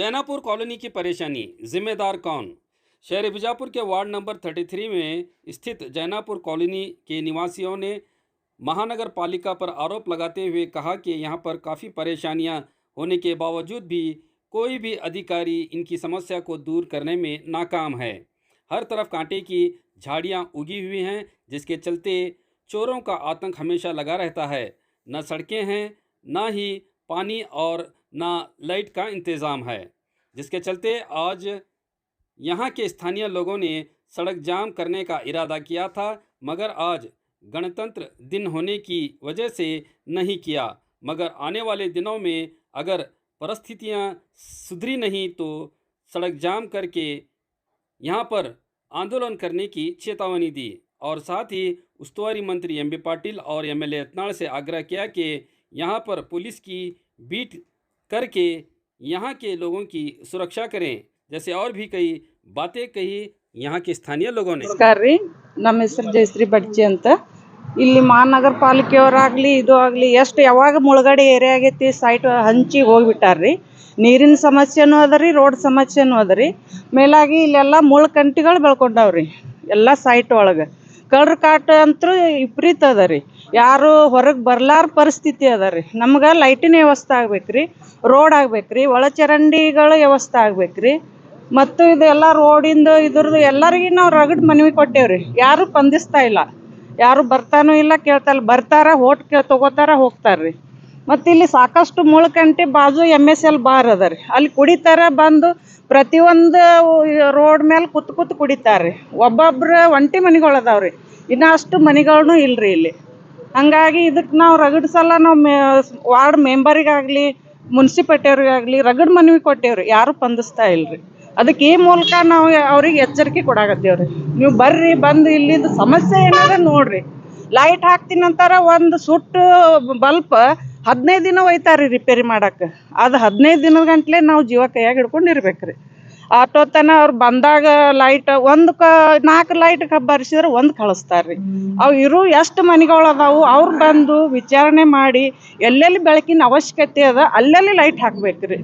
जैनापुर colony की परेशानी, जिम्मेदार कौन? शहर बीजापुर के वार्ड नंबर 33 में स्थित जैनापुर कॉलोनी के निवासियों ने महानगर पालिका पर आरोप लगाते हुए कहा कि यहां पर काफ़ी परेशानियां होने के बावजूद भी कोई भी अधिकारी इनकी समस्या को दूर करने में नाकाम है। हर तरफ कांटे की झाड़ियां उगी हुई हैं, जिसके चलते चोरों का आतंक हमेशा लगा रहता है। न सड़कें हैं, न ही पानी और ना लाइट का इंतज़ाम है, जिसके चलते आज यहाँ के स्थानीय लोगों ने सड़क जाम करने का इरादा किया था, मगर आज गणतंत्र दिन होने की वजह से नहीं किया। मगर आने वाले दिनों में अगर परिस्थितियाँ सुधरी नहीं तो सड़क जाम करके यहाँ पर आंदोलन करने की चेतावनी दी। और साथ ही उस्तुवारी मंत्री एम बी पाटिल और एमएलए यत्नाल से आग्रह किया कि यहाँ पर पुलिस की बीट करके यहाँ के लोगों की सुरक्षा करें, जैसे और भी कई बातें कही यहाँ के स्थानीय लोगों ने। ನಮಸ್ಕಾರ ರೀ, ನಮ್ಮ ಹೆಸರು ಜಯಶ್ರೀ ಬಡ್ಚಿ ಅಂತ. ಇಲ್ಲಿ ಮಹಾನಗರ ಪಾಲಿಕೆಯವರಾಗಲಿ ಇದು ಆಗಲಿ ಎಷ್ಟು ಯಾವಾಗ ಮುಳುಗಡೆ ಏರಿಯಾ ಆಗೈತಿ ಸೈಟ್ ಹಂಚಿ ಹೋಗ್ಬಿಟ್ಟಾರ್ರಿ. ನೀರಿನ ಸಮಸ್ಯೆನೂ ಅದ ರೀ, ರೋಡ್ ಸಮಸ್ಯೆನೂ ಅದ ರೀ. ಮೇಲಾಗಿ ಇಲ್ಲೆಲ್ಲ ಮುಳ್ಕಂಟಿಗಳು ಬೆಳ್ಕೊಂಡವ್ರಿ ಎಲ್ಲ ಸೈಟ್ ಒಳಗೆ. ಕಳ್ರ ಕಾಟ ಅಂತೂ ವಿಪರೀತ ಅದ ರೀ. ಯಾರು ಹೊರಗೆ ಬರ್ಲಾರ ಪರಿಸ್ಥಿತಿ ಅದ ರೀ. ನಮ್ಗೆ ಲೈಟಿನ ವ್ಯವಸ್ಥೆ ಆಗ್ಬೇಕ್ರಿ, ರೋಡ್ ಆಗ್ಬೇಕ್ರಿ, ಒಳಚರಂಡಿಗಳ ವ್ಯವಸ್ಥೆ ಆಗ್ಬೇಕ್ರಿ. ಮತ್ತು ಇದೆಲ್ಲ ರೋಡಿಂದ ಇದ್ರದ್ದು ಎಲ್ಲರಿಗೂ ನಾವು ರಗಡ್ ಮನವಿ ಕೊಟ್ಟೇವ್ರಿ. ಯಾರು ಸ್ಪಂದಿಸ್ತಾ ಇಲ್ಲ, ಯಾರು ಬರ್ತಾನೂ ಇಲ್ಲ, ಕೇಳ್ತಾ ಇಲ್ಲ. ಬರ್ತಾರ, ಓಟ್ ತಗೋತಾರ, ಹೋಗ್ತಾರ್ರಿ. ಮತ್ತು ಇಲ್ಲಿ ಸಾಕಷ್ಟು ಮುಳ್ಕಂಟಿ ಬಾಜು MSL ಬಾರ್ ಅದ ರೀ, ಅಲ್ಲಿ ಕುಡಿತಾರ ಬಂದು. ಪ್ರತಿಯೊಂದು ರೋಡ್ ಮೇಲೆ ಕೂತ್ ಕುಡಿತಾರ್ರಿ. ಒಬ್ಬೊಬ್ರು ಒಂಟಿ ಮನೆಗಳು ಅದಾವ್ರಿ, ಇನ್ನು ಅಷ್ಟು ಮನೆಗಳೂ ಇಲ್ರಿ ಇಲ್ಲಿ. ಹಂಗಾಗಿ ಇದಕ್ಕೆ ನಾವು ರಗಡ್ ಸಲ ನಾವು ವಾರ್ಡ್ ಮೆಂಬರಿಗಾಗಲಿ ಮುನ್ಸಿಪಾಲ್ಟಿಯವ್ರಿಗಾಗಲಿ ರಗಡ್ ಮನವಿ ಕೊಟ್ಟೇವ್ರಿ, ಯಾರು ಸ್ಪಂದಿಸ್ತಾ ಇಲ್ರಿ. ಅದಕ್ಕೆ ಈ ಮೂಲಕ ನಾವು ಅವ್ರಿಗೆ ಎಚ್ಚರಿಕೆ ಕೊಡಾಕತ್ತೇವ್ರಿ. ನೀವು ಬರ್ರಿ, ಬಂದು ಇಲ್ಲಿದ್ದು ಸಮಸ್ಯೆ ಏನಾರ ನೋಡ್ರಿ. ಲೈಟ್ ಹಾಕ್ತೀನಿ ಅಂತಾರ, ಒಂದು ಸುಟ್ಟು ಬಲ್ಪ್ 15 ದಿನ ಒಯ್ತಾರ್ರಿ ರಿಪೇರಿ ಮಾಡಕ್ಕೆ. ಅದು 15 ದಿನದ ಗಂಟ್ಲೆ ನಾವು ಜೀವ ಕೈಯಾಗ ಹಿಡ್ಕೊಂಡಿರ್ಬೇಕ್ರಿ. ಆಟೋತನ ಅವ್ರು ಬಂದಾಗ ಲೈಟ್ ಒಂದು 4 ಲೈಟ್ ಬರ್ಸಿದ್ರೆ ಒಂದು ಕಳಿಸ್ತಾರ್ರಿ. ಅವು ಇರು ಎಷ್ಟು ಮನೆಗಳು ಅದಾವು ಅವ್ರು ಬಂದು ವಿಚಾರಣೆ ಮಾಡಿ ಎಲ್ಲೆಲ್ಲಿ ಬೆಳಕಿನ ಅವಶ್ಯಕತೆ ಅದ ಅಲ್ಲೆಲ್ಲಿ ಲೈಟ್ ಹಾಕ್ಬೇಕ್ರಿ.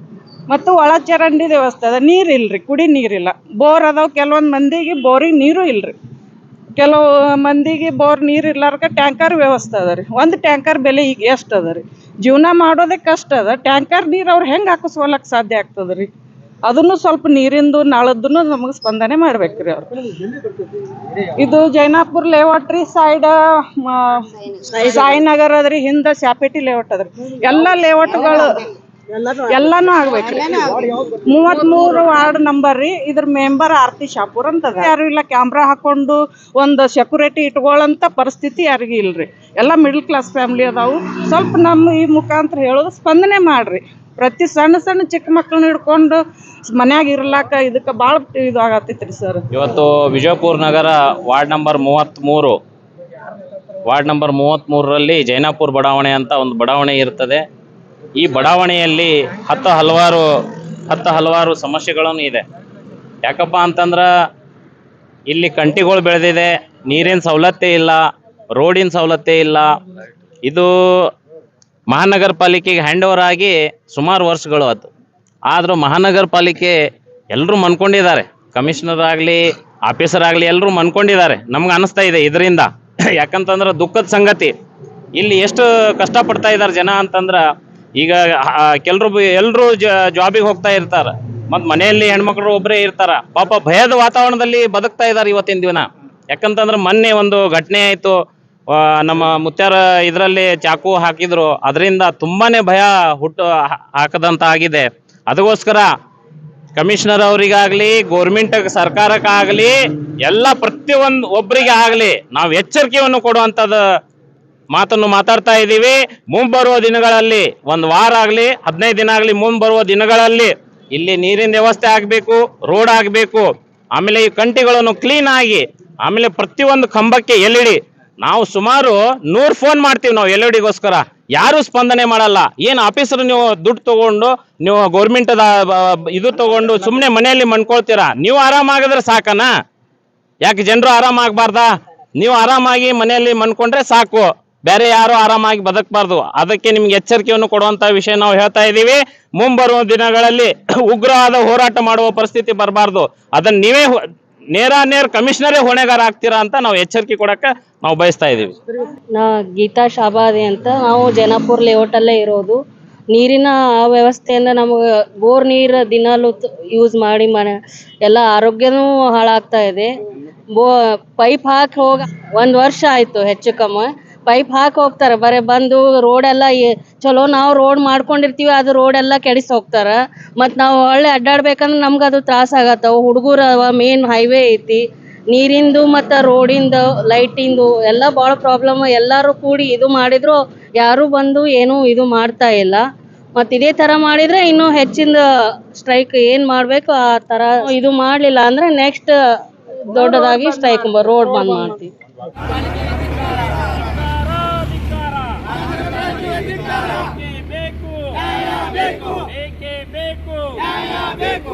ಮತ್ತು ಒಳಚರಂಡಿ ವ್ಯವಸ್ಥೆ ಅದ, ನೀರು ಇಲ್ರಿ, ಕುಡಿ ನೀರಿಲ್ಲ. ಬೋರ್ ಅದಾವ, ಕೆಲವೊಂದು ಮಂದಿಗೆ ಬೋರಿಗೆ ನೀರು ಇಲ್ರಿ. ಕೆಲವು ಮಂದಿಗೆ ಬೋರ್ ನೀರು ಇರ್ಲಾರ್ಕ ಟ್ಯಾಂಕರ್ ವ್ಯವಸ್ಥೆ ಅದ ರೀ. ಒಂದು ಟ್ಯಾಂಕರ್ ಬೆಲೆ ಈಗ ಎಷ್ಟು ಅದ ರೀ? ಜೀವನ ಮಾಡೋದೇ ಕಷ್ಟ ಅದ. ಟ್ಯಾಂಕರ್ ನೀರು ಅವ್ರು ಹೆಂಗೆ ಹಾಕಿಸ್ಕೊಳಕ್ಕೆ ಸಾಧ್ಯ ಆಗ್ತದೆ ರೀ? ಅದನ್ನು ಸ್ವಲ್ಪ ನೀರಿಂದು ನಾಳದ್ದು ನಮಗೆ ಸ್ಪಂದನೆ ಮಾಡ್ಬೇಕ್ರಿ ಅವ್ರು. ಇದು ಜೈನಾಪುರ್ ಲೇಔಟ್ ರೀ, ಸೈಡ್ ಸಾಯಿನಗರ್ ಅದ್ರಿ, ಹಿಂದೆ ಶಾಪೇಟಿ ಲೇಔಟ್ ಅದ್ರಿ. ಎಲ್ಲ ಲೇಔಟ್ಗಳು ಎಲ್ಲಾನು ಆಗ್ಬೇಕ್ರಿ. 33 ವಾರ್ಡ್ ನಂಬರ್ ರೀ. ಇದ್ರ ಮೆಂಬರ್ ಆರ್ತಿ ಶಾಪೂರ್ ಅಂತ ಯಾರು ಇಲ್ಲ. ಕ್ಯಾಮ್ರಾ ಹಾಕೊಂಡು ಒಂದು ಸೆಕ್ಯೂರಿಟಿ ಇಟ್ಕೊಳ್ಳೋಂಥ ಪರಿಸ್ಥಿತಿ ಯಾರಿಗೂ ಇಲ್ರಿ. ಎಲ್ಲ ಮಿಡಲ್ ಕ್ಲಾಸ್ ಫ್ಯಾಮಿಲಿ ಅದಾವು. ಸ್ವಲ್ಪ ನಮ್ಮ ಈ ಮುಖಾಂತರ ಹೇಳೋದು, ಸ್ಪಂದನೆ ಮಾಡ್ರಿ. ಪ್ರತಿ ಸಣ್ಣ ಚಿಕ್ಕ ಮಕ್ಕಳನ್ನ ಹಿಡ್ಕೊಂಡು ಮನ್ಯಾಗ ಇರ್ಲಾಕ ಇದಕ್ಕೆ ಭಾಳ ಇದು ಆಗತ್ತೈತ್ರಿ ಸರ್. ಇವತ್ತು ವಿಜಯಪುರ ನಗರ ವಾರ್ಡ್ ನಂಬರ್ 33 ವಾರ್ಡ್ ನಂಬರ್ 33ರಲ್ಲಿ ಜೈನಾಪುರ ಬಡಾವಣೆ ಅಂತ ಒಂದು ಬಡಾವಣೆ ಇರ್ತದೆ. ಈ ಬಡಾವಣೆಯಲ್ಲಿ ಹತ್ತು ಹಲವಾರು ಸಮಸ್ಯೆಗಳನ್ನು ಇದೆ. ಯಾಕಪ್ಪ ಅಂತಂದ್ರೆ ಇಲ್ಲಿ ಕಂಟಿಗಳು ಬೆಳೆದಿದೆ, ನೀರಿನ ಸವಲತ್ತೇ ಇಲ್ಲ, ರೋಡಿನ ಸವಲತ್ತೇ ಇಲ್ಲ. ಇದು ಮಹಾನಗರ ಪಾಲಿಕೆಗೆ ಹ್ಯಾಂಡ್ ಓವರ್ ಆಗಿ ಸುಮಾರು ವರ್ಷಗಳು ಆಯ್ತು. ಆದರೂ ಮಹಾನಗರ ಪಾಲಿಕೆ ಎಲ್ಲರೂ ಮನ್ಕೊಂಡಿದ್ದಾರೆ, ಕಮಿಷನರ್ ಆಗಲಿ ಆಫೀಸರ್ ಆಗಲಿ ಎಲ್ಲರೂ ಮನ್ಕೊಂಡಿದ್ದಾರೆ. ನಮ್ಗೆ ಅನಿಸ್ತಾ ಇದೆ ಇದರಿಂದ. ಯಾಕಂತಂದ್ರೆ ದುಃಖದ ಸಂಗತಿ, ಇಲ್ಲಿ ಎಷ್ಟು ಕಷ್ಟಪಡ್ತಾ ಇದ್ದಾರೆ ಜನ ಅಂತಂದ್ರೆ, ಈಗ ಎಲ್ಲರೂ ಜಾಬಿಗೆ ಹೋಗ್ತಾ ಇರ್ತಾರೆ, ಮತ್ತು ಮನೆಯಲ್ಲಿ ಹೆಣ್ಮಕ್ಳು ಒಬ್ಬರೇ ಇರ್ತಾರ. ಪಾಪ ಭಯದ ವಾತಾವರಣದಲ್ಲಿ ಬದುಕ್ತಾ ಇದ್ದಾರೆ ಇವತ್ತಿನ ದಿನ. ಯಾಕಂತಂದ್ರೆ ಮೊನ್ನೆ ಒಂದು ಘಟನೆ ಆಯಿತು, ನಮ್ಮ ಮುತ್ಯಾರ ಇದರಲ್ಲಿ ಚಾಕು ಹಾಕಿದ್ರು, ಅದರಿಂದ ತುಂಬಾನೇ ಭಯ ಹಾಕದಂತ ಆಗಿದೆ. ಅದಕ್ಕೋಸ್ಕರ ಕಮಿಷನರ್ ಅವರಿಗಾಗಲಿ ಗೌರ್ಮೆಂಟ್ ಸರ್ಕಾರಕ್ಕಾಗಲಿ ಎಲ್ಲ ಪ್ರತಿಯೊಂದು ಒಬ್ಬರಿಗೆ ಆಗಲಿ ನಾವು ಎಚ್ಚರಿಕೆಯನ್ನು ಕೊಡುವಂಥದ್ದು ಮಾತನ್ನು ಮಾತಾಡ್ತಾ ಇದ್ದೀವಿ. ಮುಂಬರುವ ದಿನಗಳಲ್ಲಿ, ಒಂದು ವಾರ ಆಗಲಿ 15 ದಿನ ಆಗಲಿ, ಮುಂಬರುವ ದಿನಗಳಲ್ಲಿ ಇಲ್ಲಿ ನೀರಿನ ವ್ಯವಸ್ಥೆ ಆಗಬೇಕು, ರೋಡ್ ಆಗಬೇಕು. ಆಮೇಲೆ ಈ ಕಂಟಿಗಳನ್ನು ಕ್ಲೀನ್ ಆಗಿ, ಆಮೇಲೆ ಪ್ರತಿಯೊಂದು ಕಂಬಕ್ಕೆ LED. ನಾವು ಸುಮಾರು 100 ಫೋನ್ ಮಾಡ್ತೀವಿ ನಾವು LED-ಗೋಸ್ಕರ, ಯಾರು ಸ್ಪಂದನೆ ಮಾಡಲ್ಲ. ಏನು ಆಫೀಸರ್ ನೀವು ದುಡ್ಡು ತಗೊಂಡು ನೀವು ಗೌರ್ಮೆಂಟ್ ಇದು ತಗೊಂಡು ಸುಮ್ಮನೆ ಮನೆಯಲ್ಲಿ ಮನ್ಕೊಳ್ತೀರಾ? ನೀವು ಆರಾಮಾಗಿದ್ರೆ ಸಾಕನಾ? ಯಾಕೆ ಜನರು ಆರಾಮಾಗಬಾರ್ದಾ? ನೀವು ಆರಾಮಾಗಿ ಮನೆಯಲ್ಲಿ ಮನ್ಕೊಂಡ್ರೆ ಸಾಕು. ಬೇರೆ ಯಾರು ಆರಾಮಾಗಿ ಬದುಕಬಾರ್ದು. ಅದಕ್ಕೆ ನಿಮ್ಗೆ ಎಚ್ಚರಿಕೆಯನ್ನು ಕೊಡುವಂತ ವಿಷಯ ನಾವು ಹೇಳ್ತಾ ಇದ್ದೀವಿ. ಮುಂಬರುವ ದಿನಗಳಲ್ಲಿ ಉಗ್ರವಾದ ಹೋರಾಟ ಮಾಡುವ ಪರಿಸ್ಥಿತಿ ಬರಬಾರ್ದು. ಅದನ್ನ ನೀವೇ ನೇರ ಕಮಿಷನರೇ ಹೊಣೆಗಾರ ಆಗ್ತೀರಾ ಅಂತ ನಾವು ಎಚ್ಚರಿಕೆ ಕೊಡಕ್ಕೆ ನಾವು ಬಯಸ್ತಾ ಇದ್ದೀವಿ. ನಾ ಗೀತಾ ಶಾಬಾದಿ ಅಂತ, ನಾವು ಜೈನಾಪುರ ಲೇಔಟಲ್ಲೇ ಇರೋದು. ನೀರಿನ ವ್ಯವಸ್ಥೆಯಿಂದ ನಮಗೆ ಬೋರ್ ನೀರು ದಿನಾಲು ಯೂಸ್ ಮಾಡಿ ಎಲ್ಲ ಆರೋಗ್ಯನೂ ಹಾಳಾಗ್ತಾ ಇದೆ. ಪೈಪ್ ಹಾಕಿ ಹೋಗ 1 ವರ್ಷ ಆಯಿತು ಹೆಚ್ಚು ಕಮ್ಮಿ. ಪೈಪ್ ಹಾಕಿ ಹೋಗ್ತಾರೆ, ಬರೀ ಬಂದು ರೋಡೆಲ್ಲ ಚಲೋ ನಾವು ರೋಡ್ ಮಾಡ್ಕೊಂಡಿರ್ತೀವಿ, ಅದು ರೋಡೆಲ್ಲ ಕೆಡಿಸಿ ಹೋಗ್ತಾರೆ. ಮತ್ತು ನಾವು ಒಳ್ಳೆ ಅಡ್ಡಾಡ್ಬೇಕಂದ್ರೆ ನಮ್ಗೆ ಅದು ತ್ರಾಸ ಆಗತ್ತವು. ಹುಡುಗರು ಮೇನ್ ಹೈವೇ ಐತಿ, ನೀರಿಂದು ಮತ್ತು ರೋಡಿಂದು ಲೈಟಿಂದು ಎಲ್ಲ ಭಾಳ ಪ್ರಾಬ್ಲಮ್. ಎಲ್ಲರೂ ಕೂಡಿ ಇದು ಮಾಡಿದ್ರು ಯಾರೂ ಬಂದು ಏನೂ ಇದು ಮಾಡ್ತಾ ಇಲ್ಲ. ಮತ್ತು ಇದೇ ಥರ ಮಾಡಿದರೆ ಇನ್ನೂ ಹೆಚ್ಚಿನ ಸ್ಟ್ರೈಕ್ ಏನು ಮಾಡಬೇಕು ಆ ಥರ ಇದು ಮಾಡಲಿಲ್ಲ ಅಂದರೆ ನೆಕ್ಸ್ಟ್ ದೊಡ್ಡದಾಗಿ ಸ್ಟ್ರೈಕ್ ರೋಡ್ ಬಂದ್ ಮಾಡ್ತೀವಿ. ಬೇಕು